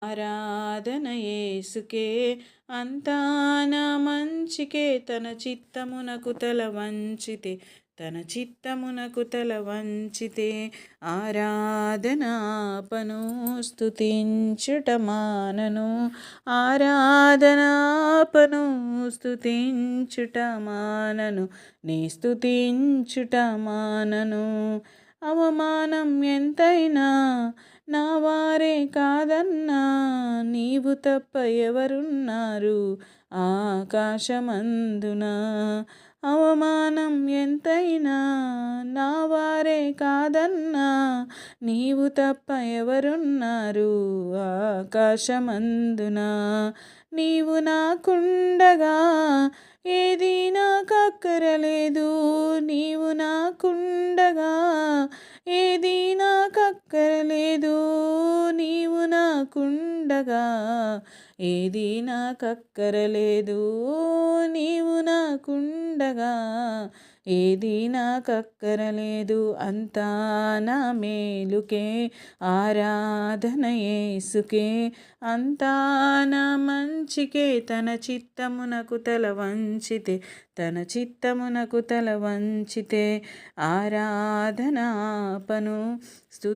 ఆరాధన యేసుకే అంతా నా మంచికే తన చిత్తమునకు తల వంచితే ఆరాధనాపను స్తుతించుట మానను ఆరాధనాపను స్తుతించుట మానను నీ స్తుతించుట మానను అవమానం ఎంతైనా నా వారే కాదన్నా నీవు తప్ప ఎవరున్నారు ఆకాశమందున అవమానం ఎంతైనా నా వారే కాదన్నా నీవు తప్ప ఎవరున్నారు ఆకాశమందున నీవు నాకుండగా ఏది నాకక్కరలేదు నీవు నాకుండగా ఏది నాకక్కరలేదు నీవు నాకుండగా ఏది నాకక్కరలేదు నీవు నాకుండగా ఏది నాకక్కరలేదు అంతా నా మేలుకే ఆరాధన యేసుకే అంతా నా మంచికే తన చిత్తమునకు తల వంచితే ఆరాధనాపను